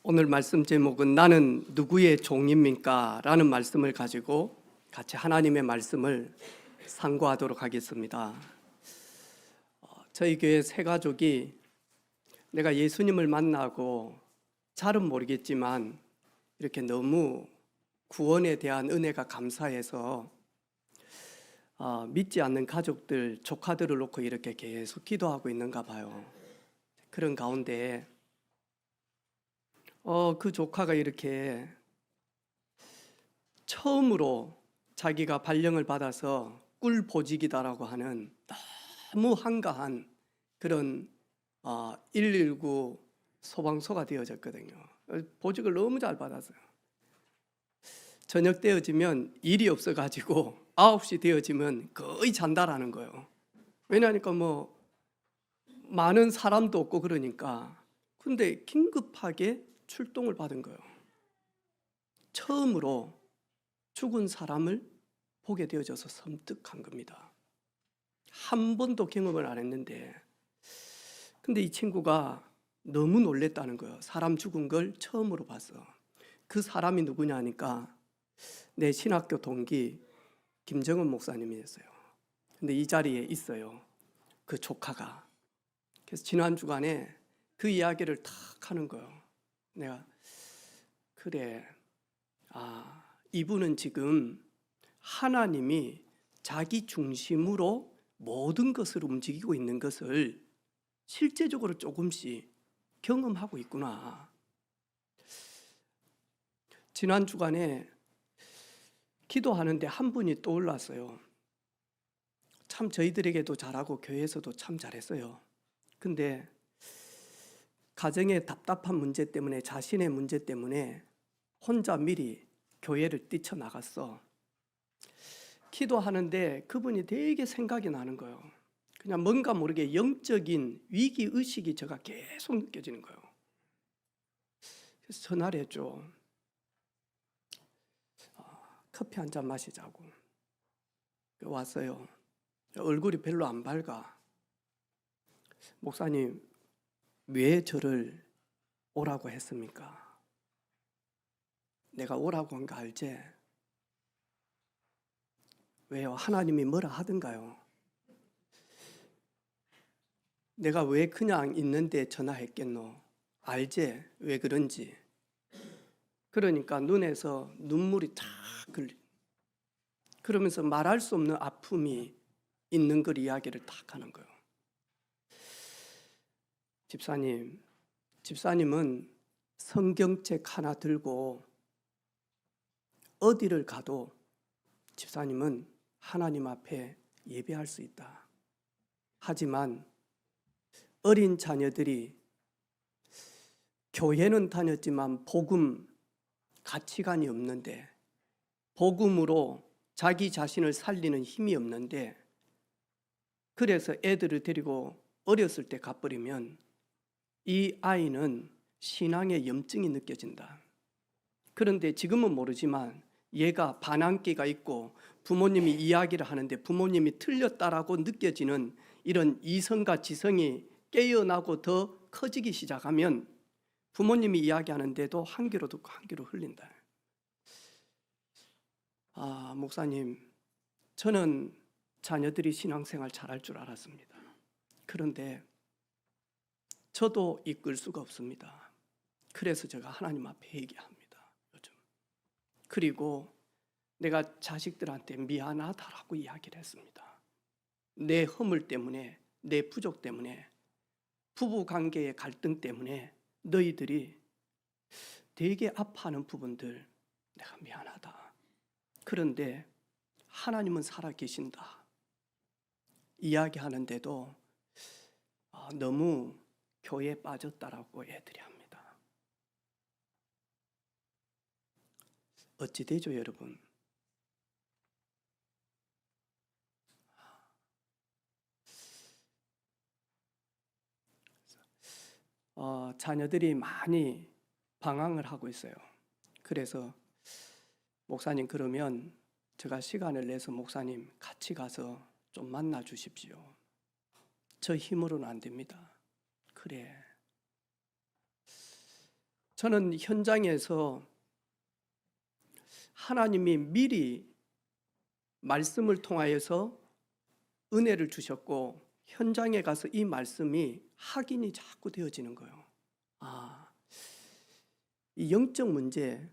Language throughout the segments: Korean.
오늘 말씀 제목은 나는 누구의 종입니까? 라는 말씀을 가지고 같이 하나님의 말씀을 상고하도록 하겠습니다. 저희 교회 세 가족이 내가 예수님을 만나고 잘은 모르겠지만 이렇게 너무 구원에 대한 은혜가 감사해서 믿지 않는 가족들, 조카들을 놓고 이렇게 계속 기도하고 있는가 봐요. 그런 가운데 그 조카가 이렇게 처음으로 자기가 발령을 받아서 꿀보직이다라고 하는 너무 한가한 그런 119 소방서가 되어졌거든요. 보직을 너무 잘 받았어요. 저녁 되어지면 일이 없어가지고 9시 되어지면 거의 잔다라는 거예요. 왜냐하니까 많은 사람도 없고 그러니까. 근데 긴급하게 출동을 받은 거예요. 처음으로 죽은 사람을 보게 되어져서 섬뜩한 겁니다. 한 번도 경험을 안 했는데, 근데 이 친구가 너무 놀랬다는 거예요. 사람 죽은 걸 처음으로 봤어. 그 사람이 누구냐 하니까 내 신학교 동기 김정은 목사님이었어요. 근데 이 자리에 있어요, 그 조카가. 그래서 지난 주간에 그 이야기를 탁 하는 거예요. 내가 그래, 이분은 지금 하나님이 자기 중심으로 모든 것을 움직이고 있는 것을 실제적으로 조금씩 경험하고 있구나. 지난 주간에 기도하는데 한 분이 떠올랐어요. 참 저희들에게도 잘하고 교회에서도 참 잘했어요. 근데 가정의 답답한 문제 때문에, 자신의 문제 때문에 혼자 미리 교회를 뛰쳐나갔어. 기도하는데 그분이 되게 생각이 나는 거예요. 그냥 뭔가 모르게 영적인 위기의식이 제가 계속 느껴지는 거예요. 그래서 전화를 했죠. 커피 한 잔 마시자고. 왔어요. 얼굴이 별로 안 밝아. 목사님, 왜 저를 오라고 했습니까? 내가 오라고 한 거 알지? 왜요? 하나님이 뭐라 하던가요? 내가 왜 그냥 있는데 전화했겠노? 알지? 왜 그런지. 그러니까 눈에서 눈물이 탁 흘리. 그러면서 말할 수 없는 아픔이 있는 걸 이야기를 탁 하는 거예요. 집사님은 성경책 하나 들고 어디를 가도 집사님은 하나님 앞에 예배할 수 있다. 하지만 어린 자녀들이 교회는 다녔지만 복음 가치관이 없는데, 복음으로 자기 자신을 살리는 힘이 없는데, 그래서 애들을 데리고 어렸을 때 가버리면 이 아이는 신앙의 염증이 느껴진다. 그런데 지금은 모르지만 얘가 반항기가 있고 부모님이 이야기를 하는데 부모님이 틀렸다라고 느껴지는 이런 이성과 지성이 깨어나고 더 커지기 시작하면 부모님이 이야기하는데도 한 귀로 듣고 한 귀로 흘린다. 목사님, 저는 자녀들이 신앙생활 잘할 줄 알았습니다. 그런데 저도 이끌 수가 없습니다. 그래서 제가 하나님 앞에 얘기합니다, 요즘. 그리고 내가 자식들한테 미안하다라고 이야기를 했습니다. 내 허물 때문에, 내 부족 때문에, 부부관계의 갈등 때문에 너희들이 되게 아파하는 부분들 내가 미안하다. 그런데 하나님은 살아계신다. 이야기하는데도 너무 교회에 빠졌다라고 애들이 합니다. 어찌 되죠, 여러분? 자녀들이 많이 방황을 하고 있어요. 그래서 목사님, 그러면 제가 시간을 내서 목사님 같이 가서 좀 만나 주십시오. 저 힘으로는 안 됩니다. 그래. 저는 현장에서 하나님이 미리 말씀을 통하여서 은혜를 주셨고 현장에 가서 이 말씀이 확인이 자꾸 되어지는 거예요. 이 영적 문제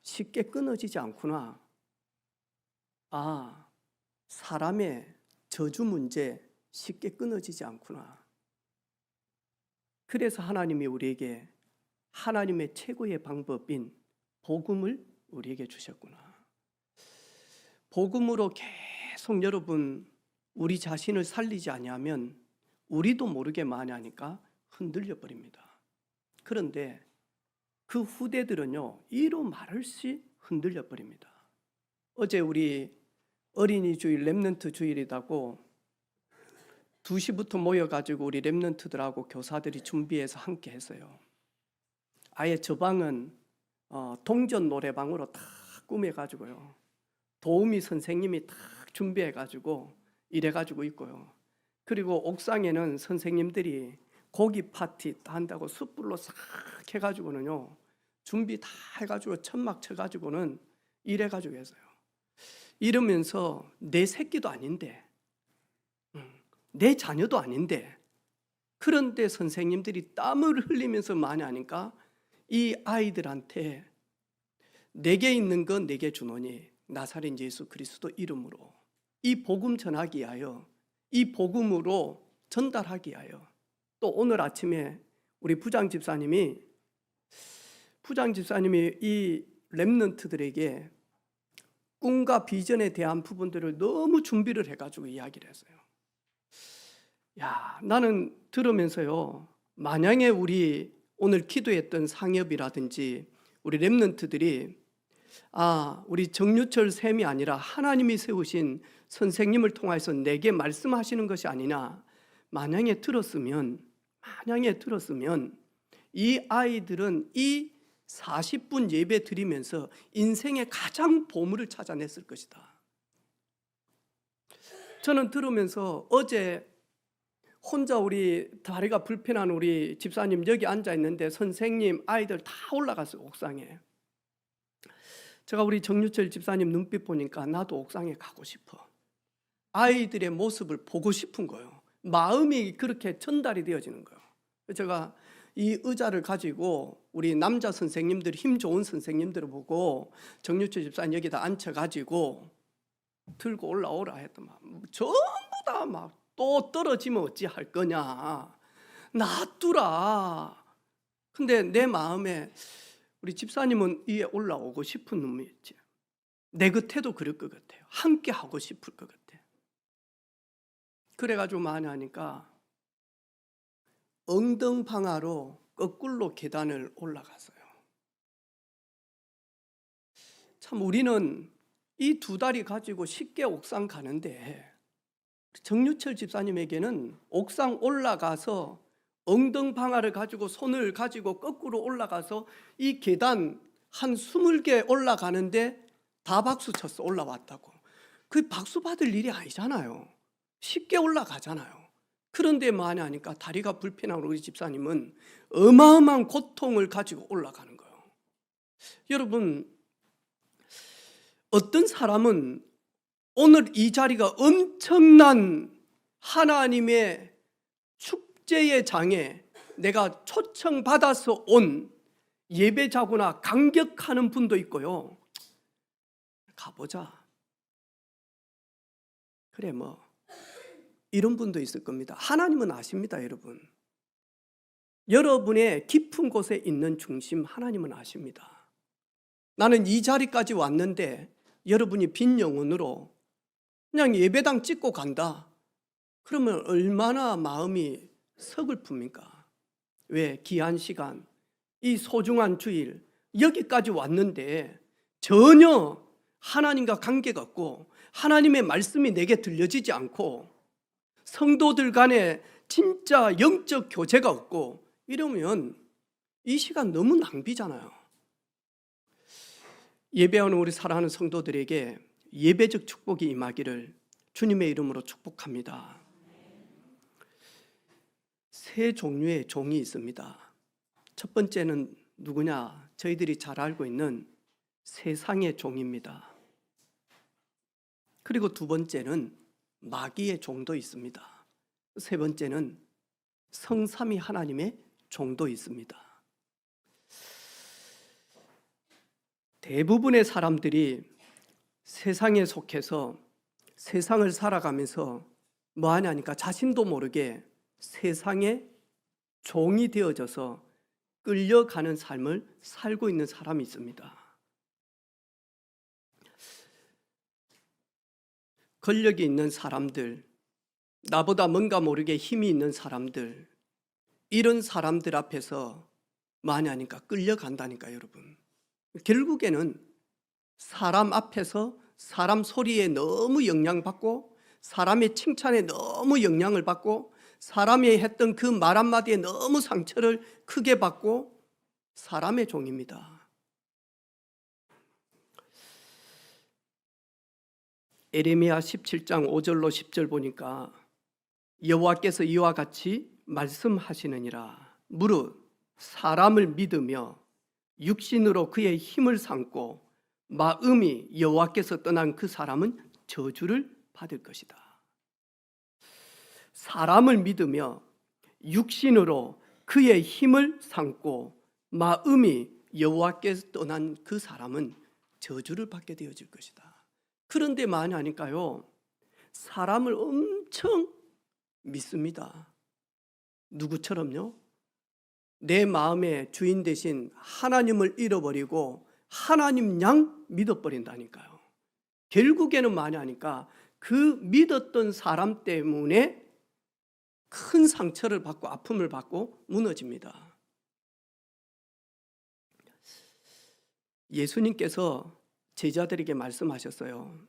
쉽게 끊어지지 않구나. 사람의 저주 문제 쉽게 끊어지지 않구나. 그래서 하나님이 우리에게 하나님의 최고의 방법인 복음을 우리에게 주셨구나. 복음으로 계속 여러분 우리 자신을 살리지 아니하면 우리도 모르게 많이 하니까 흔들려 버립니다. 그런데 그 후대들은요 이로 말할 수 흔들려 버립니다. 어제 우리 어린이 주일 렘넌트 주일이라고 2시부터 모여가지고 우리 렘넌트들하고 교사들이 준비해서 함께 했어요. 아예 저 방은 동전 노래방으로 다 꾸며가지고요. 도우미 선생님이 다 준비해가지고 이래가지고 있고요. 그리고 옥상에는 선생님들이 고기 파티 한다고 숯불로 싹 해가지고는요. 준비 다 해가지고 천막 쳐가지고는 이래가지고 했어요. 이러면서 내 새끼도 아닌데 내 자녀도 아닌데 그런데 선생님들이 땀을 흘리면서 많이 하니까 이 아이들한테 내게 있는 건 내게 주노니 나사렛 예수 그리스도 이름으로 이 복음 전하기 위하여 이 복음으로 전달하기 위하여 또 오늘 아침에 우리 부장 집사님이 이 렘넌트들에게 꿈과 비전에 대한 부분들을 너무 준비를 해가지고 이야기를 했어요. 나는 들으면서요 만약에 우리 오늘 기도했던 상엽이라든지 우리 렘넌트들이 우리 정유철 쌤이 아니라 하나님이 세우신 선생님을 통해서 내게 말씀하시는 것이 아니냐 만약에 들었으면 이 아이들은 이 40분 예배 드리면서 인생의 가장 보물을 찾아냈을 것이다. 저는 들으면서 어제 혼자 우리 다리가 불편한 우리 집사님 여기 앉아 있는데 선생님 아이들 다 올라갔어요. 옥상에. 제가 우리 정유철 집사님 눈빛 보니까 나도 옥상에 가고 싶어. 아이들의 모습을 보고 싶은 거예요. 마음이 그렇게 전달이 되어지는 거예요. 제가 이 의자를 가지고 우리 남자 선생님들 힘 좋은 선생님들을 보고 정유철 집사님 여기다 앉혀가지고 들고 올라오라 했더만 전부 다 막 또 떨어지면 어찌할 거냐 놔두라. 근데 내 마음에 우리 집사님은 위에 올라오고 싶은 놈이 있지. 내 곁에도 그럴 것 같아요. 함께 하고 싶을 것 같아. 그래가지고 많이 하니까 엉덩방아로 거꾸로 계단을 올라갔어요. 참 우리는 이 두 다리 가지고 쉽게 옥상 가는데 정유철 집사님에게는 옥상 올라가서 엉덩방아를 가지고 손을 가지고 거꾸로 올라가서 이 계단 한 20개 올라가는데 다 박수 쳤어. 올라왔다고. 그 박수 받을 일이 아니잖아요. 쉽게 올라가잖아요. 그런데 많이 하니까 다리가 불편한 우리 집사님은 어마어마한 고통을 가지고 올라가는 거예요. 여러분 어떤 사람은 오늘 이 자리가 엄청난 하나님의 축제의 장에 내가 초청받아서 온 예배자구나 감격하는 분도 있고요. 가보자. 그래 뭐 이런 분도 있을 겁니다. 하나님은 아십니다, 여러분. 여러분의 깊은 곳에 있는 중심 하나님은 아십니다. 나는 이 자리까지 왔는데 여러분이 빈 영혼으로 그냥 예배당 찍고 간다. 그러면 얼마나 마음이 서글픕니까? 왜? 귀한 시간, 이 소중한 주일 여기까지 왔는데 전혀 하나님과 관계가 없고 하나님의 말씀이 내게 들려지지 않고 성도들 간에 진짜 영적 교제가 없고 이러면 이 시간 너무 낭비잖아요. 예배하는 우리 사랑하는 성도들에게 예배적 축복이 임하기를 주님의 이름으로 축복합니다. 세 종류의 종이 있습니다. 첫 번째는 누구냐? 저희들이 잘 알고 있는 세상의 종입니다. 그리고 두 번째는 마귀의 종도 있습니다. 세 번째는 성삼위 하나님의 종도 있습니다. 대부분의 사람들이 세상에 속해서 세상을 살아가면서 뭐 하냐니까 자신도 모르게 세상의 종이 되어져서 끌려가는 삶을 살고 있는 사람이 있습니다. 권력이 있는 사람들, 나보다 뭔가 모르게 힘이 있는 사람들, 이런 사람들 앞에서 뭐 하냐니까 끌려간다니까 여러분. 결국에는 사람 앞에서 사람 소리에 너무 영향받고 사람의 칭찬에 너무 영향을 받고 사람이 했던 그 말 한마디에 너무 상처를 크게 받고 사람의 종입니다. 에레미야 17장 5절로 10절 보니까 여호와께서 이와 같이 말씀하시느니라. 무릇 사람을 믿으며 육신으로 그의 힘을 삼고 마음이 여호와께서 떠난 그 사람은 저주를 받을 것이다. 사람을 믿으며 육신으로 그의 힘을 삼고 마음이 여호와께서 떠난 그 사람은 저주를 받게 되어질 것이다. 그런데 많이 하니까요, 사람을 엄청 믿습니다. 누구처럼요? 내 마음의 주인 대신 하나님을 잃어버리고 하나님 양 믿어버린다니까요. 결국에는 많이 하니까 그 믿었던 사람 때문에 큰 상처를 받고 아픔을 받고 무너집니다. 예수님께서 제자들에게 말씀하셨어요.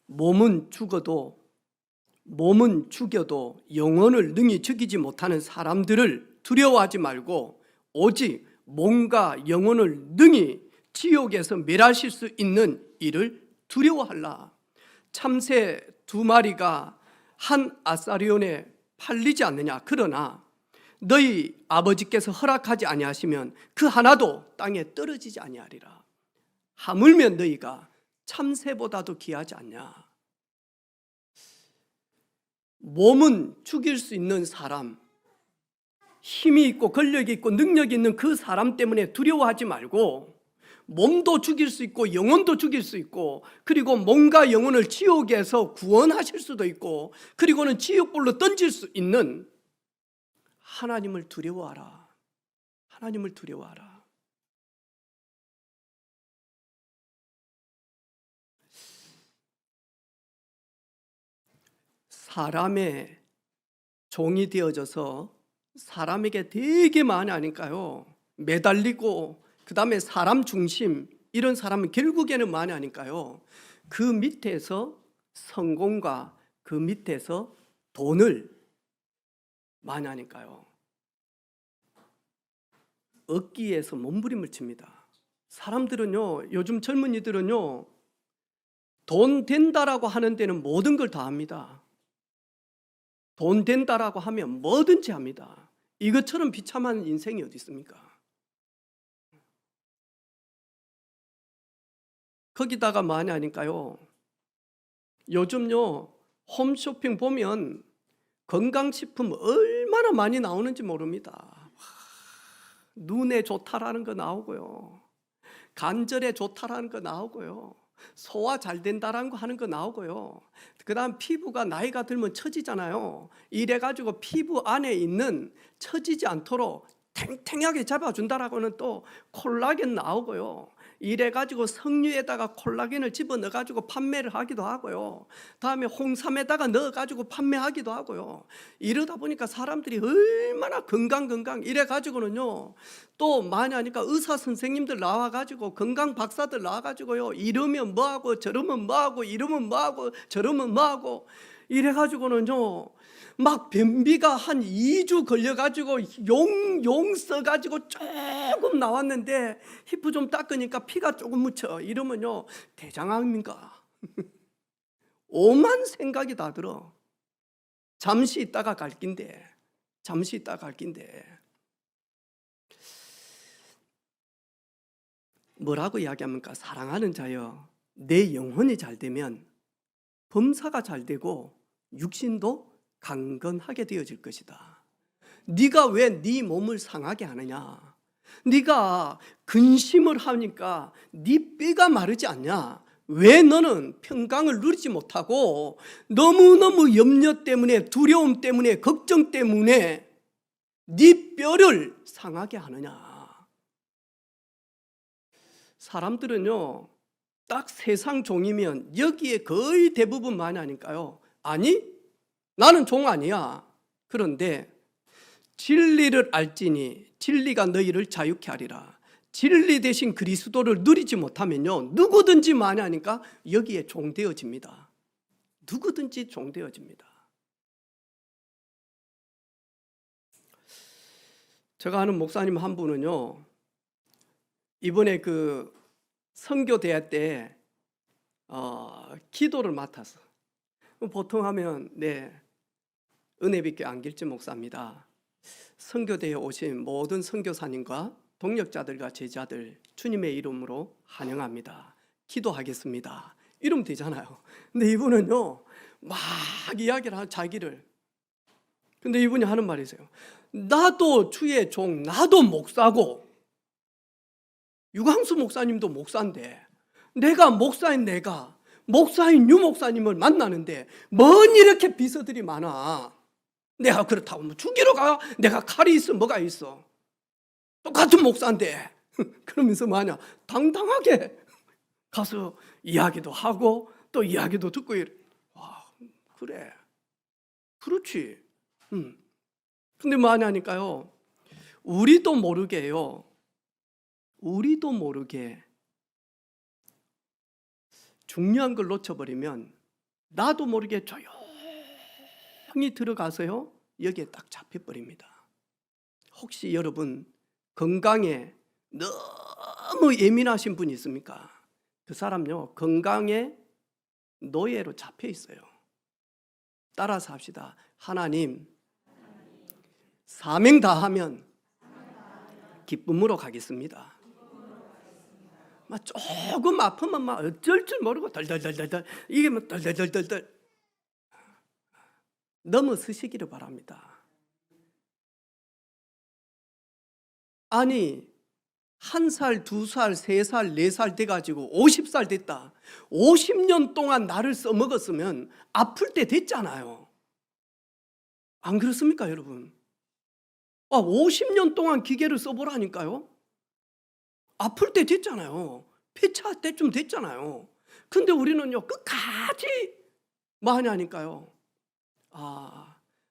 몸은 죽여도 영혼을 능히 죽이지 못하는 사람들을 두려워하지 말고 오직 몸과 영혼을 능히 지옥에서 멸하실 수 있는 이를 두려워하라. 참새 2마리가 한 아사리온에 팔리지 않느냐. 그러나 너희 아버지께서 허락하지 아니하시면 그 하나도 땅에 떨어지지 아니하리라. 하물며 너희가 참새보다도 귀하지 않냐. 몸은 죽일 수 있는 사람, 힘이 있고 권력이 있고 능력이 있는 그 사람 때문에 두려워하지 말고 몸도 죽일 수 있고 영혼도 죽일 수 있고 그리고 몸과 영혼을 지옥에서 구원하실 수도 있고 그리고는 지옥불로 던질 수 있는 하나님을 두려워하라. 하나님을 두려워하라. 사람의 종이 되어져서 사람에게 되게 많이 하니까요, 매달리고 그 다음에 사람 중심, 이런 사람은 결국에는 많이 하니까요, 그 밑에서 성공과 그 밑에서 돈을 많이 하니까요, 얻기 위해서 몸부림을 칩니다. 사람들은요, 요즘 젊은이들은요, 돈 된다라고 하는 데는 모든 걸 다 합니다. 돈 된다라고 하면 뭐든지 합니다. 이것처럼 비참한 인생이 어디 있습니까? 거기다가 많이 하니까요, 요즘요 홈쇼핑 보면 건강식품 얼마나 많이 나오는지 모릅니다. 눈에 좋다라는 거 나오고요, 관절에 좋다라는 거 나오고요, 소화 잘 된다라는 거 하는 거 나오고요, 그 다음 피부가 나이가 들면 처지잖아요. 이래가지고 피부 안에 있는 처지지 않도록 탱탱하게 잡아준다라고는 또 콜라겐 나오고요, 이래가지고 석류에다가 콜라겐을 집어넣어가지고 판매를 하기도 하고요, 다음에 홍삼에다가 넣어가지고 판매하기도 하고요. 이러다 보니까 사람들이 얼마나 건강 이래가지고는요, 또 많이 하니까 의사 선생님들 나와가지고 건강 박사들 나와가지고요, 이러면 뭐하고 저러면 뭐하고 이러면 뭐하고 저러면 뭐하고 이래가지고는요, 막 변비가 한 2주 걸려가지고 용 써가지고 조금 나왔는데 히프 좀 닦으니까 피가 조금 묻혀. 이러면요, 대장암인가? 오만 생각이 다 들어. 잠시 있다가 갈 긴데. 뭐라고 이야기합니까? 사랑하는 자여, 내 영혼이 잘 되면 범사가 잘 되고 육신도 강건하게 되어질 것이다. 네가 왜 네 몸을 상하게 하느냐? 네가 근심을 하니까 네 뼈가 마르지 않냐? 왜 너는 평강을 누리지 못하고 너무너무 염려 때문에, 두려움 때문에, 걱정 때문에 네 뼈를 상하게 하느냐? 사람들은요, 딱 세상 종이면 여기에 거의 대부분 많이 하니까요. 아니, 나는 종 아니야. 그런데 진리를 알지니 진리가 너희를 자유케 하리라. 진리 대신 그리스도를 누리지 못하면요, 누구든지 많이 하니까 여기에 종되어집니다. 누구든지 종되어집니다. 제가 아는 목사님 한 분은요, 이번에 그 선교대회 때 기도를 맡아서, 보통 하면 은혜빛교회 안길재 목사입니다. 선교대회에 오신 모든 선교사님과 동역자들과 제자들 주님의 이름으로 환영합니다. 기도하겠습니다. 이러면 되잖아요. 근데 이분은요, 막 이야기를 하는 자기를. 근데 이분이 하는 말이 있어요. 나도 주의 종, 나도 목사고, 유광수 목사님도 목사인데, 내가 목사인 유 목사님을 만나는데 뭔 이렇게 비서들이 많아. 내가 그렇다고 뭐 죽이러 가? 내가 칼이 있어 뭐가 있어? 똑같은 목사인데. 그러면서 뭐하냐, 당당하게 가서 이야기도 하고 또 이야기도 듣고 이래. 와, 그래, 그렇지. 근데 뭐하냐니까요, 우리도 모르게 중요한 걸 놓쳐버리면 나도 모르게 조용히 들어가서요, 여기에 딱 잡혀버립니다. 혹시 여러분 건강에 너무 예민하신 분이 있습니까? 그 사람요, 건강에 노예로 잡혀 있어요. 따라서 합시다. 하나님, 사명 다하면 기쁨으로 가겠습니다. 막 조금 아프면 막 어쩔 줄 모르고 덜덜덜덜, 이게 막 덜덜덜덜 넘어서시기를 바랍니다. 아니, 1살, 2살, 3살, 4살 돼가지고 50살 됐다. 50년 동안 나를 써먹었으면 아플 때 됐잖아요. 안 그렇습니까, 여러분? 50년 동안 기계를 써보라니까요. 아플 때 됐잖아요. 폐차할 때쯤 됐잖아요. 근데 우리는요, 끝까지 뭐 하냐니까요.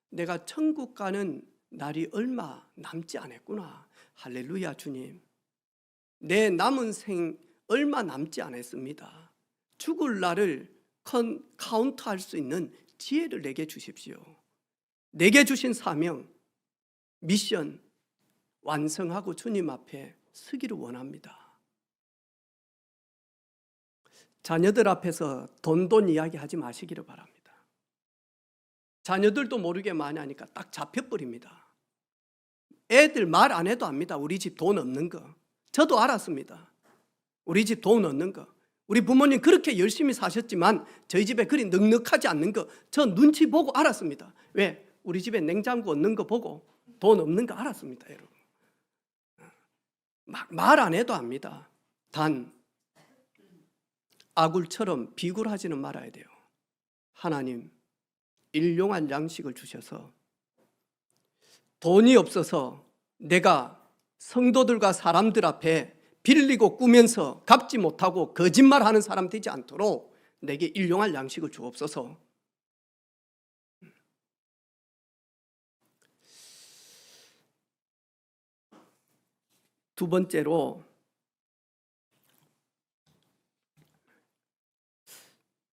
내가 천국 가는 날이 얼마 남지 않았구나. 할렐루야. 주님, 내 남은 생 얼마 남지 않았습니다. 죽을 날을 카운트할 수 있는 지혜를 내게 주십시오. 내게 주신 사명, 미션 완성하고 주님 앞에 서기를 원합니다. 자녀들 앞에서 돈 이야기 하지 마시기를 바랍니다. 자녀들도 모르게 많이 하니까 딱 잡혀버립니다. 애들 말 안 해도 압니다. 우리 집 돈 없는 거. 저도 알았습니다. 우리 집 돈 없는 거. 우리 부모님 그렇게 열심히 사셨지만 저희 집에 그리 넉넉하지 않는 거 저 눈치 보고 알았습니다. 왜? 우리 집에 냉장고 없는 거 보고 돈 없는 거 알았습니다, 여러분. 막 말 안 해도 압니다. 단 아굴처럼 비굴하지는 말아야 돼요. 하나님, 일용할 양식을 주셔서 돈이 없어서 내가 성도들과 사람들 앞에 빌리고 꾸면서 갚지 못하고 거짓말하는 사람 되지 않도록 내게 일용할 양식을 주옵소서. 두 번째로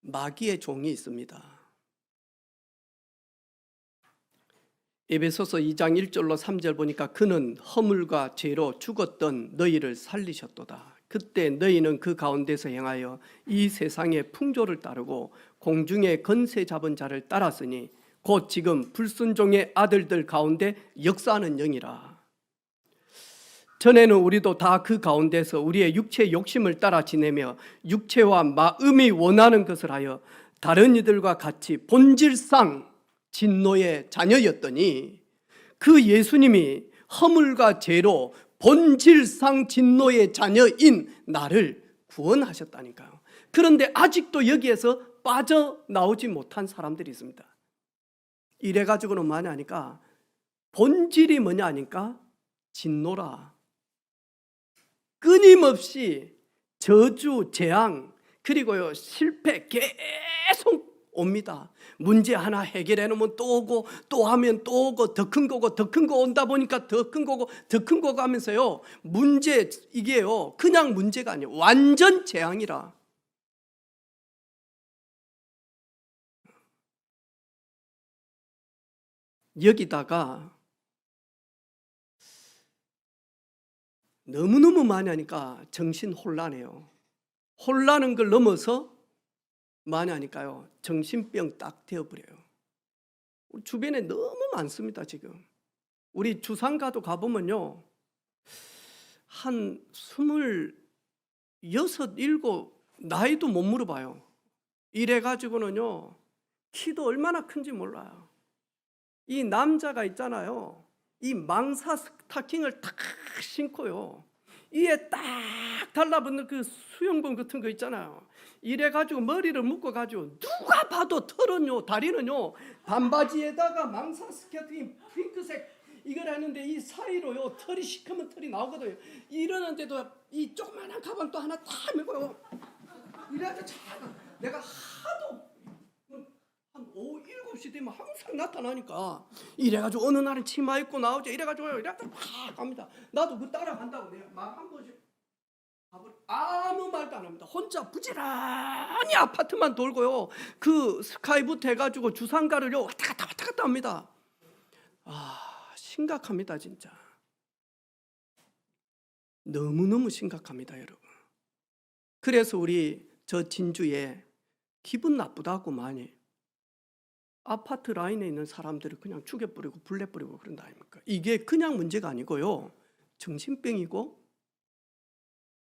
마귀의 종이 있습니다. 에베소서 2장 1절로 3절 보니까 그는 허물과 죄로 죽었던 너희를 살리셨도다. 그때 너희는 그 가운데서 행하여 이 세상의 풍조를 따르고 공중의 건세 잡은 자를 따랐으니 곧 지금 불순종의 아들들 가운데 역사하는 영이라. 전에는 우리도 다 그 가운데서 우리의 육체의 욕심을 따라 지내며 육체와 마음이 원하는 것을 하여 다른 이들과 같이 본질상 진노의 자녀였더니 그 예수님이 허물과 죄로 본질상 진노의 자녀인 나를 구원하셨다니까요. 그런데 아직도 여기에서 빠져나오지 못한 사람들이 있습니다. 이래가지고는 뭐냐 하니까 본질이 뭐냐 하니까 진노라. 끊임없이 저주, 재앙, 그리고요 실패 계속 옵니다. 문제 하나 해결해 놓으면 또 오고 또 하면 또 오고 더 큰 거고 더 큰 거 온다 보니까 더 큰 거고 더 큰 거고 하면서요 문제 이게요 그냥 문제가 아니에요. 완전 재앙이라. 여기다가 너무너무 많이 하니까 정신 혼란해요. 혼란한 걸 넘어서 많이 하니까요 정신병 딱 되어버려요. 우리 주변에 너무 많습니다. 지금 우리 주상가도 가보면요 한 26, 7 나이도 못 물어봐요. 이래가지고는요 키도 얼마나 큰지 몰라요. 이 남자가 있잖아요 이 망사 스타킹을 탁 신고요 이에 딱 달라붙는 그 수영복 같은 거 있잖아요. 이래가지고 머리를 묶어가지고 누가 봐도 털은요 다리는요 반바지에다가 망사 스타킹 핑크색 이걸 하는데 이 사이로요 털이 시커먼 털이 나오거든요. 이러는데도 이 조그마한 가방 또 하나 딱 메고요 이래가지고 내가 하도 한 오후 7시 되면 항상 나타나니까 이래가지고 어느 날은 치마 입고 나오죠. 이래가지고 이래가지고 팍 갑니다. 나도 그 따라간다고 내가 막 한 번씩 아무 말도 안 합니다. 혼자 부지런히 아파트만 돌고요 그 스카이부터 해가지고 주상가를요 왔다 갔다 합니다. 심각합니다. 진짜 너무너무 심각합니다. 여러분. 그래서 우리 저 진주에 기분 나쁘다고 많이 아파트 라인에 있는 사람들을 그냥 죽여버리고 불내버리고 그런다 아닙니까? 이게 그냥 문제가 아니고요 정신병이고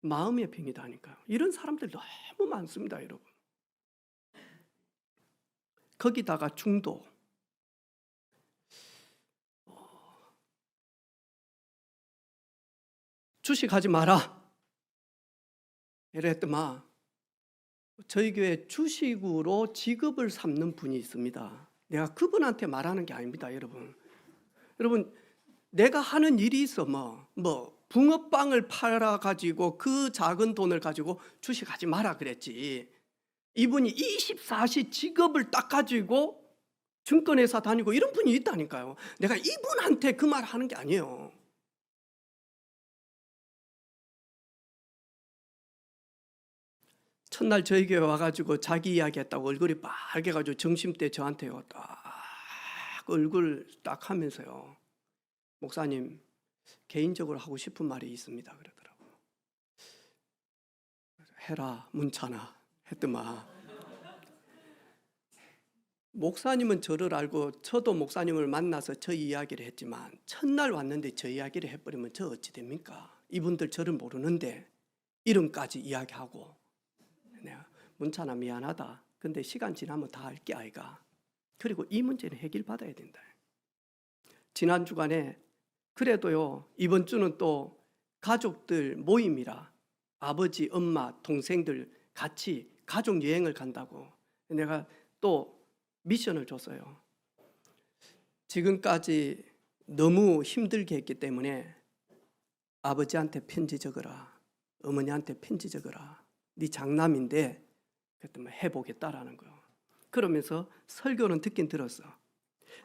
마음의 병이다 하니까요. 이런 사람들 너무 많습니다. 여러분. 거기다가 중도 주식하지 마라 이랬더만 저희 교회 주식으로 직업을 삼는 분이 있습니다. 내가 그분한테 말하는 게 아닙니다. 여러분 내가 하는 일이 있어 뭐 붕어빵을 팔아가지고 그 작은 돈을 가지고 주식하지 마라 그랬지. 이분이 24시 직업을 딱 가지고 증권회사 다니고 이런 분이 있다니까요. 내가 이분한테 그 말 하는 게 아니에요. 첫날 저희 교회 와가지고 자기 이야기했다고 얼굴이 빨개가지고 점심때 저한테요 딱 얼굴 딱 하면서요 목사님 개인적으로 하고 싶은 말이 있습니다 그러더라고요. 해라 문찬아 했더만 목사님은 저를 알고 저도 목사님을 만나서 저 이야기를 했지만 첫날 왔는데 저 이야기를 해버리면 저 어찌 됩니까? 이분들 저를 모르는데 이름까지 이야기하고 내가 문찬아 미안하다. 근데 시간 지나면 다 알게 아이가. 그리고 이 문제는 해결받아야 된다. 지난 주간에 그래도요 이번 주는 또 가족들 모임이라 아버지, 엄마, 동생들 같이 가족 여행을 간다고 내가 또 미션을 줬어요. 지금까지 너무 힘들게 했기 때문에 아버지한테 편지 적어라. 어머니한테 편지 적어라. 네 장남인데 그랬더니 해보겠다라는 거예요. 그러면서 설교는 듣긴 들었어.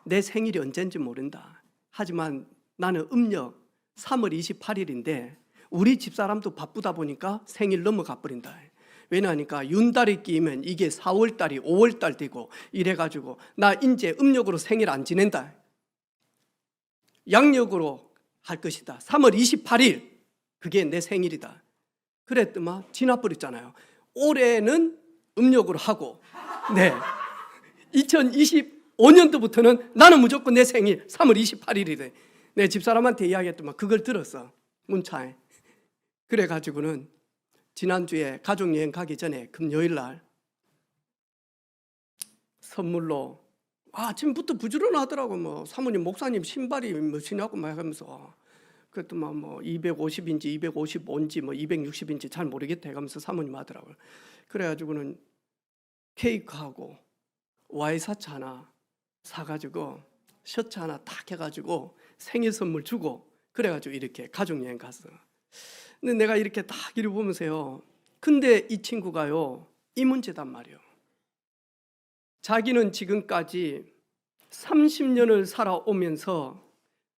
내 생일이 언젠지 모른다. 하지만 나는 음력 3월 28일인데 우리 집사람도 바쁘다 보니까 생일 넘어가 버린다. 왜냐하니까 윤달이 끼면 이게 4월달이 5월달 되고 이래가지고 나 이제 음력으로 생일 안 지낸다. 양력으로 할 것이다. 3월 28일 그게 내 생일이다. 그랬더만 지나버렸잖아요. 올해는 음력으로 하고 2025년도부터는 나는 무조건 내 생일 3월 28일이래. 내 집사람한테 이야기했더만 그걸 들었어. 문자에. 그래가지고는 지난주에 가족여행 가기 전에 금요일 날 선물로 아침부터 부지런하더라고. 뭐 사모님 목사님 신발이 몇이냐고 막 하면서, 그것도 뭐 250인지 255인지 뭐 260인지 잘 모르겠다 해가면서 사모님 하더라고요. 그래가지고는 케이크하고 와이셔츠 하나 사가지고 셔츠 하나 탁 해가지고 생일 선물 주고, 그래가지고 이렇게 가족여행 갔어. 근데 내가 이렇게 딱 이를 보면서요, 근데 이 친구가요 이 문제단 말이에요. 자기는 지금까지 30년을 살아오면서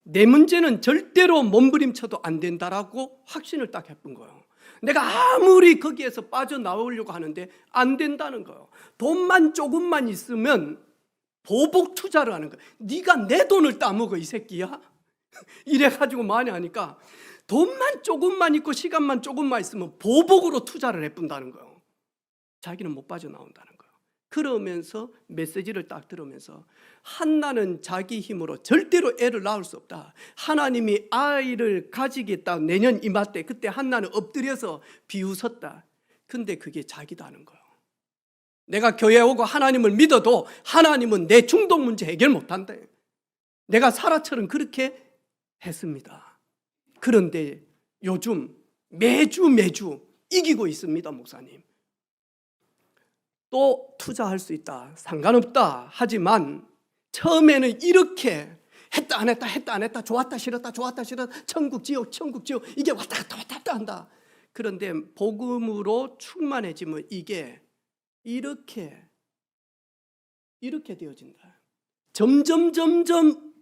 내 문제는 절대로 몸부림쳐도 안 된다라고 확신을 딱 해본 거예요. 내가 아무리 거기에서 빠져나오려고 하는데 안 된다는 거예요. 돈만 조금만 있으면 보복 투자를 하는 거예요. 네가 내 돈을 따먹어 이 새끼야. 이래가지고 많이 하니까 돈만 조금만 있고 시간만 조금만 있으면 보복으로 투자를 해본다는 거예요. 자기는 못 빠져나온다는 거예요. 그러면서 메시지를 딱 들으면서, 한나는 자기 힘으로 절대로 애를 낳을 수 없다. 하나님이 아이를 가지겠다 내년 이맘때, 그때 한나는 엎드려서 비웃었다. 근데 그게 자기다는 거예요. 내가 교회에 오고 하나님을 믿어도 하나님은 내 중독 문제 해결 못한다. 내가 사라처럼 그렇게 했습니다. 그런데 요즘 매주 이기고 있습니다, 목사님. 또 투자할 수 있다, 상관없다 하지만 처음에는 이렇게 했다 안 했다 좋았다 싫었다 천국 지옥 이게 왔다 갔다 한다. 그런데 복음으로 충만해지면 이게 이렇게 되어진다. 점점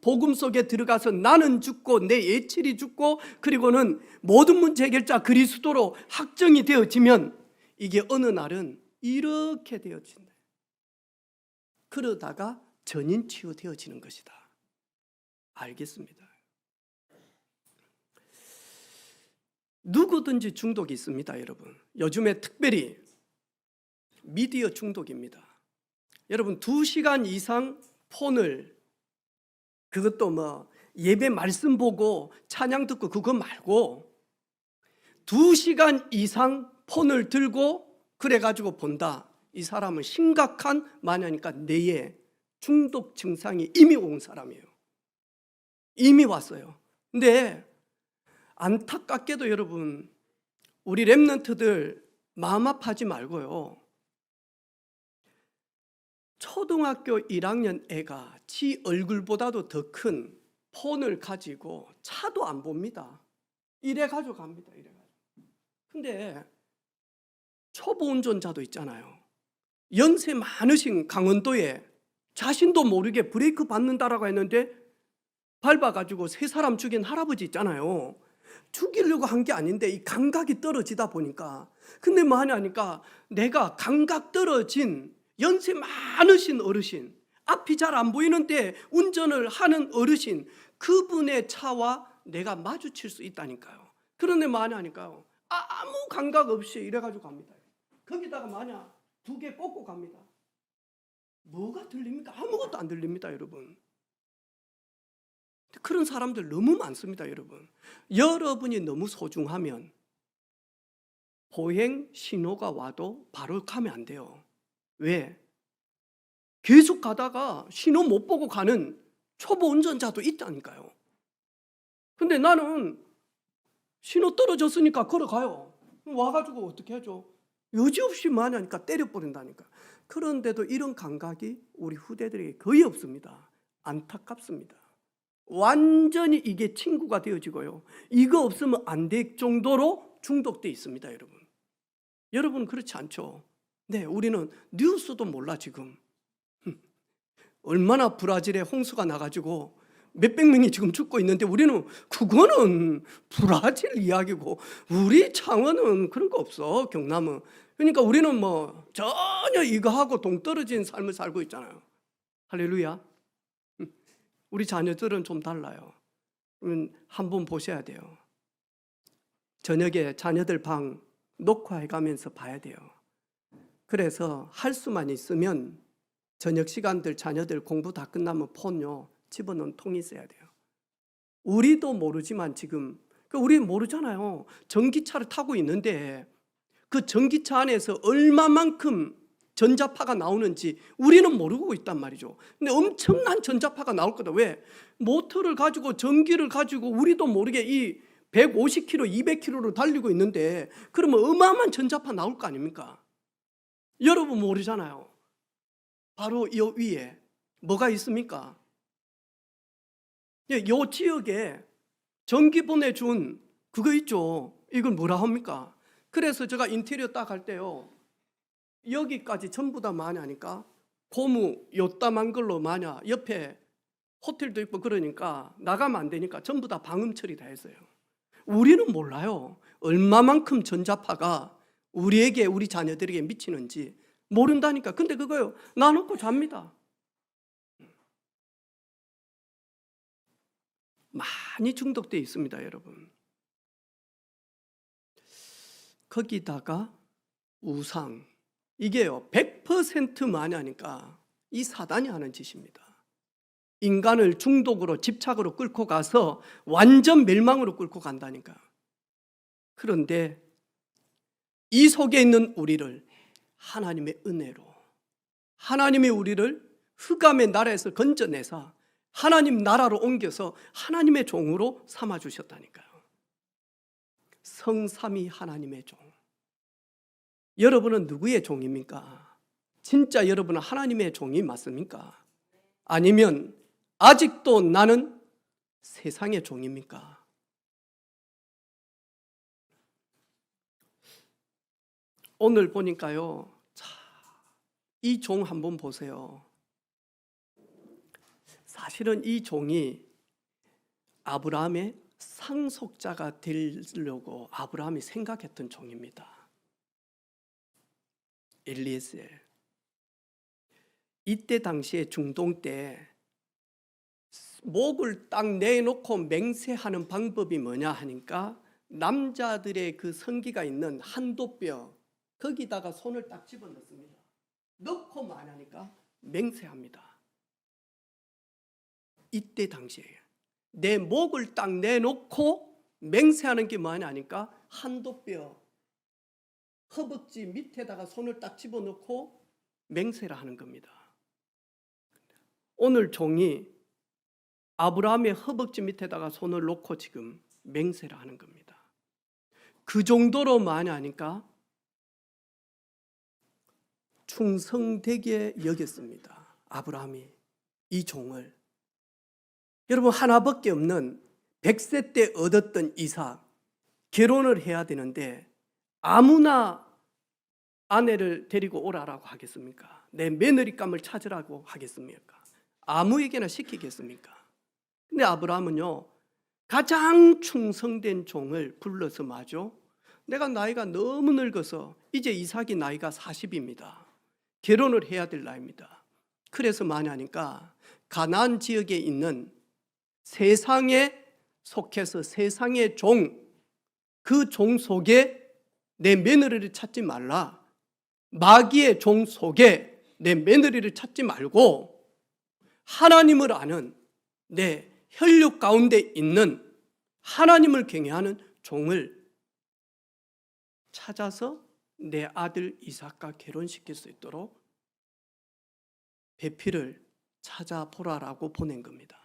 복음 속에 들어가서 나는 죽고 내 예칠이 죽고, 그리고는 모든 문제 해결자 그리스도로 확정이 되어지면 이게 어느 날은 이렇게 되어진다. 그러다가 전인 치유되어지는 것이다. 알겠습니다. 누구든지 중독이 있습니다, 여러분. 요즘에 특별히 미디어 중독입니다. 여러분 2시간 이상 폰을, 그것도 뭐 예배 말씀 보고 찬양 듣고 그거 말고 2시간 이상 폰을 들고 그래가지고 본다. 이 사람은 심각한 마녀니까 뇌에 중독 증상이 이미 온 사람이에요. 이미 왔어요. 근데 안타깝게도 여러분, 우리 랩런트들 마음 아파하지 말고요, 초등학교 1학년 애가 지 얼굴보다도 더 큰 폰을 가지고 차도 안 봅니다. 이래가지고 갑니다. 근데 초보 운전자도 있잖아요. 연세 많으신 강원도에 자신도 모르게 브레이크 밟는다라고 했는데 밟아가지고 3사람 죽인 할아버지 있잖아요. 죽이려고 한 게 아닌데 이 감각이 떨어지다 보니까, 근데 뭐 하냐니까 내가 감각 떨어진 연세 많으신 어르신, 앞이 잘 안 보이는데 운전을 하는 어르신, 그분의 차와 내가 마주칠 수 있다니까요. 그런데 뭐 하냐니까요, 아무 감각 없이 이래가지고 갑니다. 거기다가 마냥 2개 꽂고 갑니다. 뭐가 들립니까? 아무것도 안 들립니다, 여러분. 그런 사람들 너무 많습니다, 여러분. 여러분이 너무 소중하면 보행 신호가 와도 바로 가면 안 돼요. 왜? 계속 가다가 신호 못 보고 가는 초보 운전자도 있다니까요. 근데 나는 신호 떨어졌으니까 걸어가요. 와가지고 어떻게 하죠? 여지없이 마냐니까 때려버린다니까. 그런데도 이런 감각이 우리 후대들에게 거의 없습니다. 안타깝습니다. 완전히 이게 친구가 되어지고요, 이거 없으면 안 될 정도로 중독되어 있습니다, 여러분. 여러분 그렇지 않죠? 네, 우리는 뉴스도 몰라 지금. 얼마나 브라질에 홍수가 나가지고 몇백 명이 지금 죽고 있는데 우리는 그거는 브라질 이야기고, 우리 창원은 그런 거 없어, 경남은. 그러니까 우리는 뭐 전혀 이거 하고 동떨어진 삶을 살고 있잖아요. 할렐루야. 우리 자녀들은 좀 달라요. 한번 보셔야 돼요. 저녁에 자녀들 방 녹화해가면서 봐야 돼요. 그래서 할 수만 있으면 저녁 시간들 자녀들 공부 다 끝나면 폰요 집어넣은 통이 있어야 돼요. 우리도 모르지만 지금 우리는 모르잖아요. 전기차를 타고 있는데 그 전기차 안에서 얼마만큼 전자파가 나오는지 우리는 모르고 있단 말이죠. 근데 엄청난 전자파가 나올 거다. 왜? 모터를 가지고 전기를 가지고 우리도 모르게 이 150km, 200km로 달리고 있는데 그러면 어마어마한 전자파 나올 거 아닙니까? 여러분 모르잖아요. 바로 이 위에 뭐가 있습니까? 이 지역에 전기 보내준 그거 있죠. 이걸 뭐라 합니까? 그래서 제가 인테리어 딱 할 때요, 여기까지 전부 다 마냐니까 고무 요따만 걸로 마냐, 옆에 호텔도 있고 그러니까 나가면 안 되니까 전부 다 방음 처리 다 했어요. 우리는 몰라요. 얼마만큼 전자파가 우리에게, 우리 자녀들에게 미치는지 모른다니까. 근데 그거요, 놔놓고 잡니다. 많이 중독되어 있습니다, 여러분. 거기다가 우상, 이게요 100% 마냐니까 이 사단이 하는 짓입니다. 인간을 중독으로, 집착으로 끌고 가서 완전 멸망으로 끌고 간다니까. 그런데 이 속에 있는 우리를 하나님의 은혜로, 하나님이 우리를 흑암의 나라에서 건져내서 하나님 나라로 옮겨서 하나님의 종으로 삼아주셨다니까요. 성삼위 하나님의 종. 여러분은 누구의 종입니까? 진짜 여러분은 하나님의 종이 맞습니까? 아니면 아직도 나는 세상의 종입니까? 오늘 보니까요, 이 종 한번 보세요. 사실은 이 종이 아브라함의 상속자가 되려고 아브라함이 생각했던 종입니다. 엘리에셀. 이때 당시에 중동 때 목을 딱 내놓고 맹세하는 방법이 뭐냐 하니까 남자들의 그 성기가 있는 한도뼈 거기다가 손을 딱 집어넣습니다. 넣고 말하니까 맹세합니다. 이때 당시에 내 목을 딱 내놓고 맹세하는 게 뭐냐 하니까 한도뼈 허벅지 밑에다가 손을 딱 집어넣고 맹세를 하는 겁니다. 오늘 종이 아브라함의 허벅지 밑에다가 손을 놓고 지금 맹세를 하는 겁니다. 그 정도로 많이 하니까 충성되게 여겼습니다. 아브라함이 이 종을. 여러분, 하나밖에 없는 100세 때 얻었던 이삭, 결혼을 해야 되는데 아무나 아내를 데리고 오라라고 하겠습니까? 내 며느리감을 찾으라고 하겠습니까? 아무에게나 시키겠습니까? 근데 아브라함은요, 가장 충성된 종을 불러서 마죠. 내가 나이가 너무 늙어서 이제 이삭이 나이가 40입니다. 결혼을 해야 될 나이입니다. 그래서 많으니까 가나안 지역에 있는 세상에 속해서 세상의 종, 그 종 속에 내 며느리를 찾지 말라. 마귀의 종 속에 내 며느리를 찾지 말고 하나님을 아는 내 혈육 가운데 있는 하나님을 경외하는 종을 찾아서 내 아들 이삭과 결혼시킬 수 있도록 배필을 찾아보라라고 보낸 겁니다.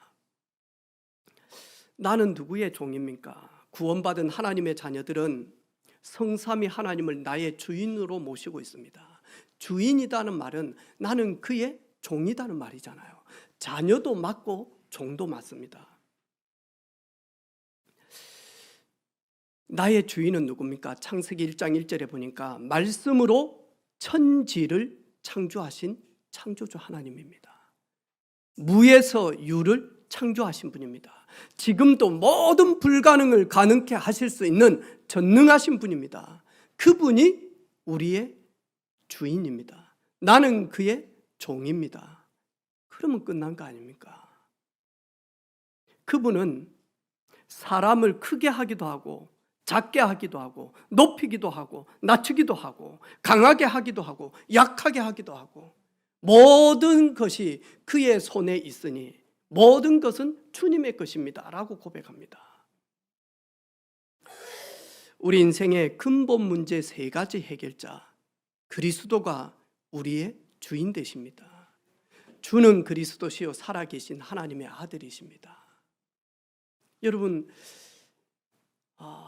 나는 누구의 종입니까? 구원받은 하나님의 자녀들은 성삼위 하나님을 나의 주인으로 모시고 있습니다. 주인이라는 말은 나는 그의 종이라는 말이잖아요. 자녀도 맞고 종도 맞습니다. 나의 주인은 누굽니까? 창세기 1장 1절에 보니까 말씀으로 천지를 창조하신 창조주 하나님입니다. 무에서 유를 창조하신 분입니다. 지금도 모든 불가능을 가능케 하실 수 있는 전능하신 분입니다. 그분이 우리의 주인입니다. 나는 그의 종입니다. 그러면 끝난 거 아닙니까? 그분은 사람을 크게 하기도 하고 작게 하기도 하고 높이기도 하고 낮추기도 하고 강하게 하기도 하고 약하게 하기도 하고 모든 것이 그의 손에 있으니 모든 것은 주님의 것입니다 라고 고백합니다. 우리 인생의 근본 문제 3가지 해결자, 그리스도가 우리의 주인 되십니다. 주는 그리스도시요 살아계신 하나님의 아들이십니다. 여러분,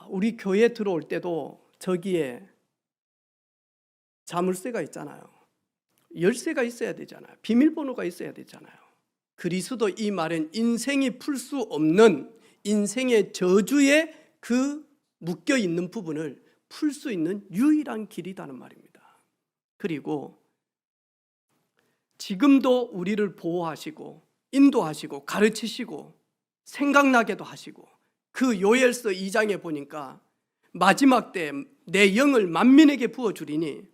우리 교회 들어올 때도 저기에 자물쇠가 있잖아요. 열쇠가 있어야 되잖아요. 비밀번호가 있어야 되잖아요. 그리스도 이 말은 인생이 풀 수 없는 인생의 저주에 그 묶여 있는 부분을 풀 수 있는 유일한 길이라는 말입니다. 그리고 지금도 우리를 보호하시고 인도하시고 가르치시고 생각나게도 하시고, 그 요엘서 2장에 보니까 마지막 때 내 영을 만민에게 부어주리니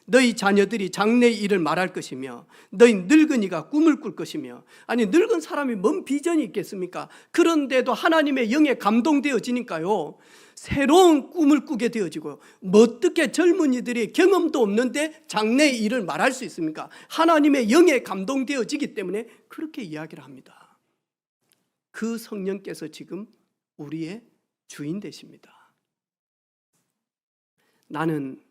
너희 자녀들이 장래의 일을 말할 것이며 너희 늙은이가 꿈을 꿀 것이며. 아니, 늙은 사람이 뭔 비전이 있겠습니까? 그런데도 하나님의 영에 감동되어지니까요, 새로운 꿈을 꾸게 되어지고, 뭐 어떻게 젊은이들이 경험도 없는데 장래의 일을 말할 수 있습니까? 하나님의 영에 감동되어지기 때문에 그렇게 이야기를 합니다. 그 성령께서 지금 우리의 주인 되십니다. 나는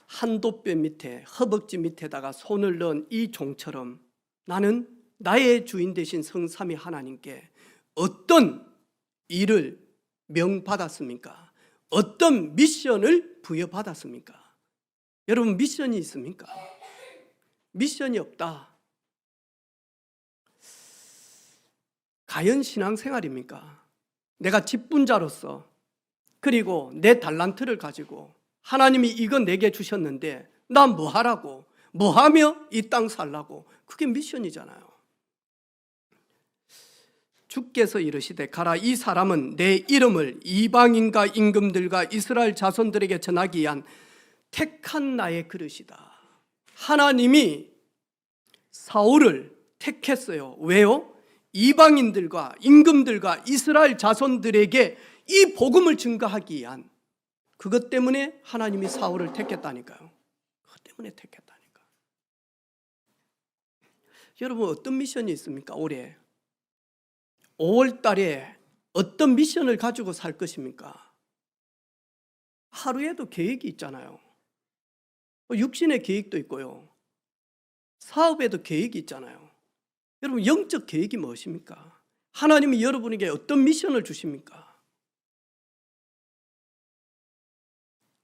한도뼈 밑에, 허벅지 밑에다가 손을 넣은 이 종처럼 나는 나의 주인 되신 성삼위 하나님께 어떤 일을 명받았습니까? 어떤 미션을 부여받았습니까? 여러분, 미션이 있습니까? 미션이 없다. 과연 신앙생활입니까? 내가 직분자로서, 그리고 내 달란트를 가지고 하나님이 이거 내게 주셨는데 나 뭐 하라고, 뭐 하며 이 땅 살라고, 그게 미션이잖아요. 주께서 이르시되 가라, 이 사람은 내 이름을 이방인과 임금들과 이스라엘 자손들에게 전하기 위한 택한 나의 그릇이다. 하나님이 사울을 택했어요. 왜요? 이방인들과 임금들과 이스라엘 자손들에게 이 복음을 증거하기 위한, 그것 때문에 하나님이 사울을 택했다니까요. 그것 때문에 택했다니까. 여러분, 어떤 미션이 있습니까? 올해 5월 달에 어떤 미션을 가지고 살 것입니까? 하루에도 계획이 있잖아요. 육신의 계획도 있고요, 사업에도 계획이 있잖아요. 여러분, 영적 계획이 무엇입니까? 하나님이 여러분에게 어떤 미션을 주십니까?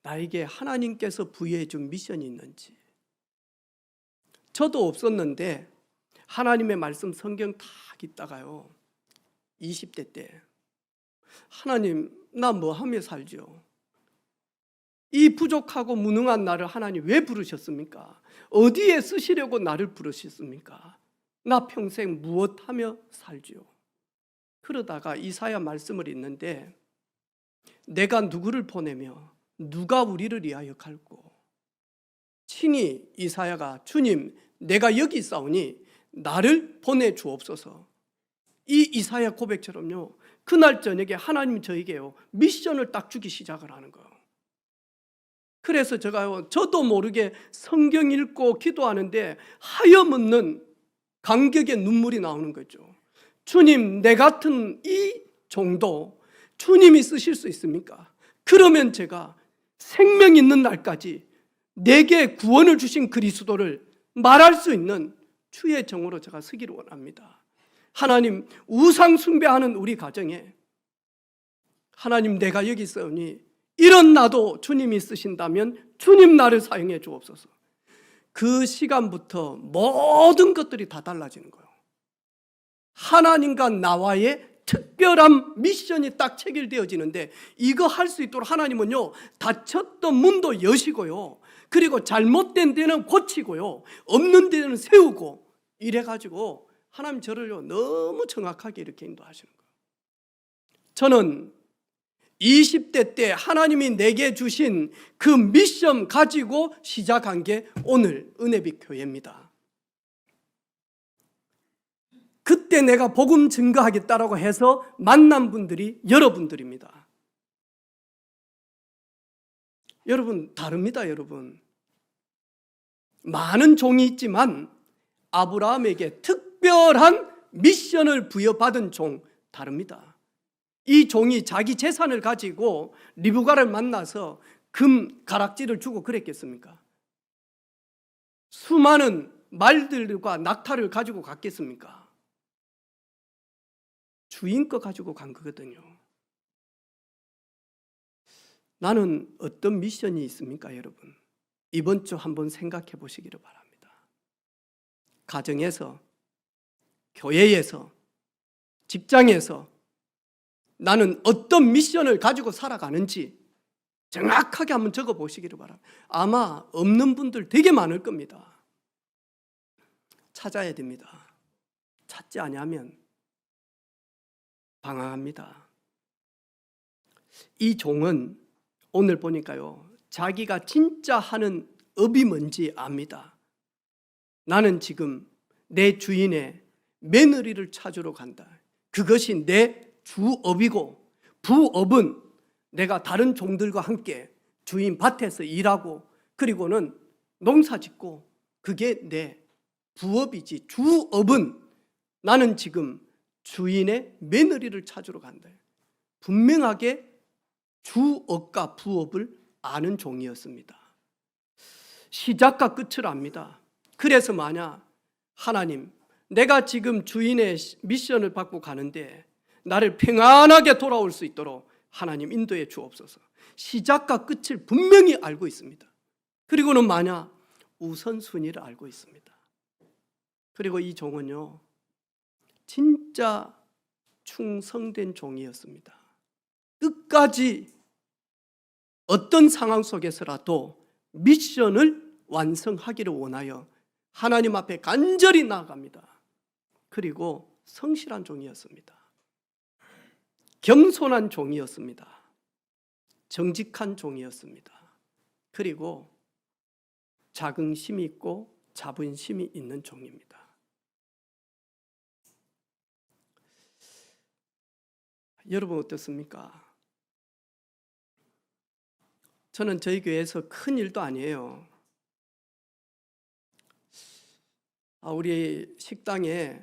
나에게 하나님께서 부여해 준 미션이 있는지. 저도 없었는데 하나님의 말씀 성경 다 읽다가요, 20대 때 하나님, 나 뭐 하며 살죠? 이 부족하고 무능한 나를 하나님 왜 부르셨습니까? 어디에 쓰시려고 나를 부르셨습니까? 나 평생 무엇하며 살죠? 그러다가 이사야 말씀을 읽는데, 내가 누구를 보내며 누가 우리를 위하여 갈고. 친히 이사야가 주님, 내가 여기 있사오니 나를 보내주옵소서. 이 이사야 고백처럼요, 그날 저녁에 하나님 저에게요 미션을 딱 주기 시작을 하는 거예요. 그래서 저도 모르게 성경 읽고 기도하는데 하염없는 감격의 눈물이 나오는 거죠. 주님, 내 같은 이 정도 주님이 쓰실 수 있습니까? 그러면 제가 생명 있는 날까지 내게 구원을 주신 그리스도를 말할 수 있는 주의 정으로 제가 서기를 원합니다. 하나님, 우상 숭배하는 우리 가정에 하나님, 내가 여기 있으니 이런 나도 주님이 쓰신다면 주님 나를 사용해 주옵소서. 그 시간부터 모든 것들이 다 달라지는 거예요. 하나님과 나와의 특별한 미션이 딱 체결되어지는데, 이거 할 수 있도록 하나님은요, 닫혔던 문도 여시고요, 그리고 잘못된 데는 고치고요, 없는 데는 세우고, 이래가지고 하나님 저를요 너무 정확하게 이렇게 인도하시는 거예요. 저는 20대 때 하나님이 내게 주신 그 미션 가지고 시작한 게 오늘 은혜빛 교회입니다. 그때 내가 복음 증거하겠다라고 해서 만난 분들이 여러분들입니다. 여러분, 다릅니다. 여러분, 많은 종이 있지만 아브라함에게 특별한 미션을 부여받은 종, 다릅니다. 이 종이 자기 재산을 가지고 리브가를 만나서 금 가락지를 주고 그랬겠습니까? 수많은 말들과 낙타를 가지고 갔겠습니까? 주인 거 가지고 간 거거든요. 나는 어떤 미션이 있습니까, 여러분? 이번 주 한번 생각해 보시기를 바랍니다. 가정에서, 교회에서, 직장에서 나는 어떤 미션을 가지고 살아가는지 정확하게 한번 적어 보시기를 바랍니다. 아마 없는 분들 되게 많을 겁니다. 찾아야 됩니다. 찾지 아니하면 방황합니다. 이 종은 오늘 보니까요, 자기가 진짜 하는 업이 뭔지 압니다. 나는 지금 내 주인의 며느리를 찾으러 간다. 그것이 내 주업이고, 부업은 내가 다른 종들과 함께 주인 밭에서 일하고 그리고는 농사 짓고, 그게 내 부업이지. 주업은 나는 지금 주인의 며느리를 찾으러 간다. 분명하게 주업과 부업을 아는 종이었습니다. 시작과 끝을 압니다. 그래서 만약 하나님, 내가 지금 주인의 미션을 받고 가는데 나를 평안하게 돌아올 수 있도록 하나님 인도해 주옵소서. 시작과 끝을 분명히 알고 있습니다. 그리고는 만약 우선순위를 알고 있습니다. 그리고 이 종은요, 진짜 충성된 종이었습니다. 끝까지 어떤 상황 속에서라도 미션을 완성하기를 원하여 하나님 앞에 간절히 나아갑니다. 그리고 성실한 종이었습니다. 겸손한 종이었습니다. 정직한 종이었습니다. 그리고 자긍심이 있고 자본심이 있는 종입니다. 여러분 어떻습니까? 저는 저희 교회에서 큰 일도 아니에요. 우리 식당에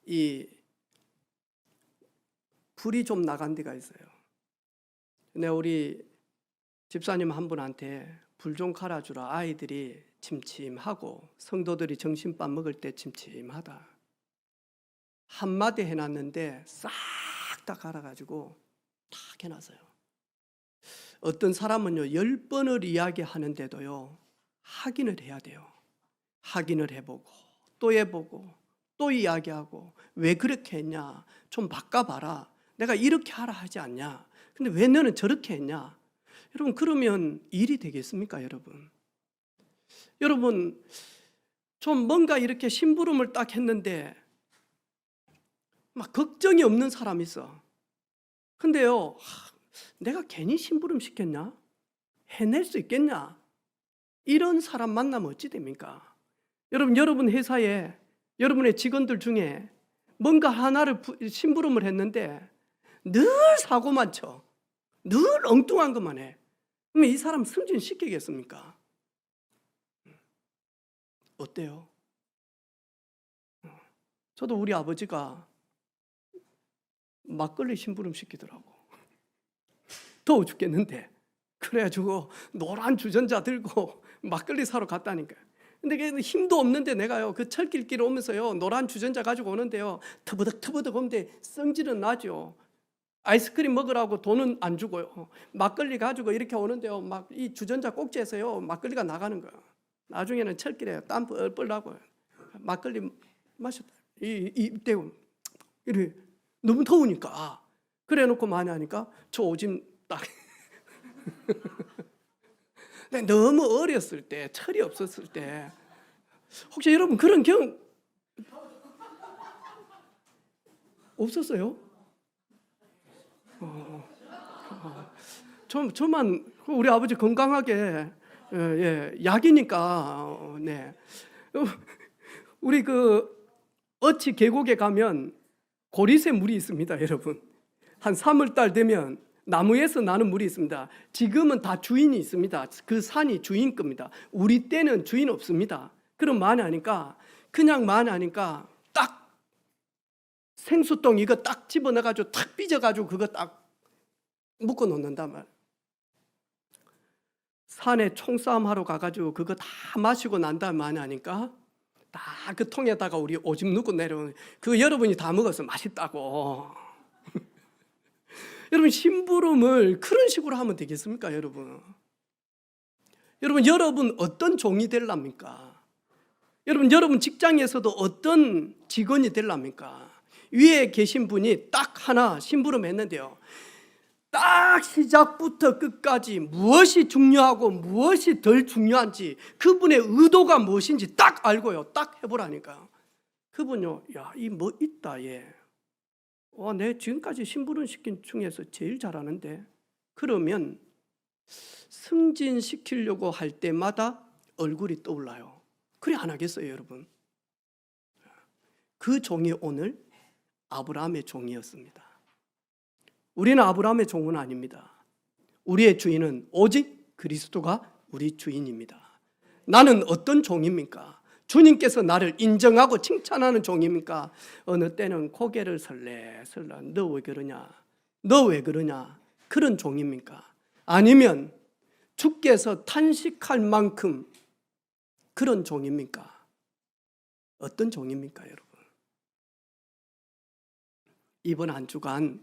이 불이 좀 나간 데가 있어요. 근데 우리 집사님 한 분한테 불 좀 갈아주라. 아이들이 침침하고 성도들이 점심밥 먹을 때 침침하다. 한마디 해놨는데 싹 다 갈아가지고 탁 해놨어요. 어떤 사람은요 10번을 이야기하는데도요 확인을 해야 돼요. 확인을 해보고 또 해보고 또 이야기하고, 왜 그렇게 했냐, 좀 바꿔봐라, 내가 이렇게 하라 하지 않냐, 근데 왜 너는 저렇게 했냐. 여러분, 그러면 일이 되겠습니까? 여러분 좀 뭔가 이렇게 심부름을 딱 했는데 막 걱정이 없는 사람이 있어. 근데요, 내가 괜히 심부름 시켰냐? 해낼 수 있겠냐? 이런 사람 만나면 어찌 됩니까? 여러분 회사에 여러분의 직원들 중에 뭔가 하나를 심부름을 했는데 늘 사고만 쳐, 늘 엉뚱한 것만 해. 그러면 이 사람 승진시키겠습니까? 어때요? 저도 우리 아버지가 막걸리 심부름 시키더라고. 더워 죽겠는데. 그래가지고 노란 주전자 들고 막걸리 사러 갔다니까요. 근데 힘도 없는데 내가요 그 철길길 오면서요 노란 주전자 가지고 오는데요 터버덕 오는데 성질은 나죠. 아이스크림 먹으라고 돈은 안 주고요. 막걸리 가지고 이렇게 오는데요 막 이 주전자 꼭지에서요 막걸리가 나가는 거예요. 나중에는 철길에 땀 뻘뻘 나고 막걸리 마셨다. 입 대고 이래 너무 더우니까. 그래 놓고 많이 하니까 저 오줌 딱. 근데 너무 어렸을 때, 철이 없었을 때, 혹시 여러분 그런 경험 없었어요? 저만 우리 아버지 건강하게 약이니까. 네. 우리 그 어치 계곡에 가면 고리새 물이 있습니다, 여러분. 한 3월달 되면 나무에서 나는 물이 있습니다. 지금은 다 주인이 있습니다. 그 산이 주인 겁니다. 우리 때는 주인 없습니다. 그럼 많이 하니까, 그냥 많이 하니까 딱 생수똥 이거 딱 집어넣어가지고 탁 삐져가지고 그거 딱 묶어 놓는단 말이에요. 산에 총싸움 하러 가가지고 그거 다 마시고 난 다음에 하니까 다 그 통에다가 우리 오줌 넣고 내려오는 그거 여러분이 다 먹어서 맛있다고. 여러분 심부름을 그런 식으로 하면 되겠습니까 여러분? 여러분 어떤 종이 되랍니까? 여러분 직장에서도 어떤 직원이 되랍니까? 위에 계신 분이 딱 하나 심부름 했는데요, 딱 시작부터 끝까지 무엇이 중요하고 무엇이 덜 중요한지 그분의 의도가 무엇인지 딱 알고요, 딱 해보라니까요. 그분요, 야, 이 뭐 있다 얘. 내 지금까지 심부름 시킨 중에서 제일 잘하는데. 그러면 승진시키려고 할 때마다 얼굴이 떠올라요. 그래 안 하겠어요 여러분? 그 종이 오늘 아브라함의 종이었습니다. 우리는 아브라함의 종은 아닙니다. 우리의 주인은 오직 그리스도가 우리 주인입니다. 나는 어떤 종입니까? 주님께서 나를 인정하고 칭찬하는 종입니까? 어느 때는 고개를 설레설레, 너 왜 그러냐? 너 왜 그러냐? 그런 종입니까? 아니면 주께서 탄식할 만큼 그런 종입니까? 어떤 종입니까 여러분? 이번 한 주간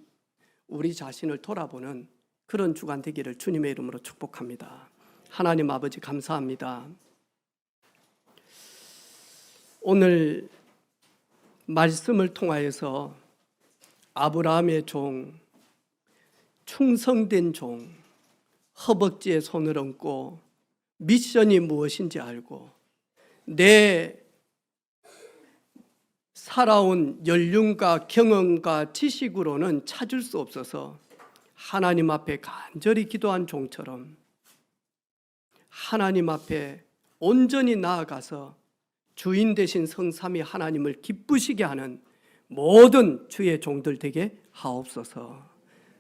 우리 자신을 돌아보는 그런 주간 되기를 주님의 이름으로 축복합니다. 하나님 아버지 감사합니다. 오늘 말씀을 통하여서 아브라함의 종, 충성된 종, 허벅지에 손을 얹고 미션이 무엇인지 알고 내 살아온 연륜과 경험과 지식으로는 찾을 수 없어서 하나님 앞에 간절히 기도한 종처럼 하나님 앞에 온전히 나아가서 주인 되신 성삼위 하나님을 기쁘시게 하는 모든 주의 종들 되게 하옵소서.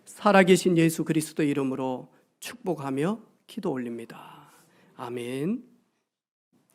살아계신 예수 그리스도 이름으로 축복하며 기도 올립니다. 아멘.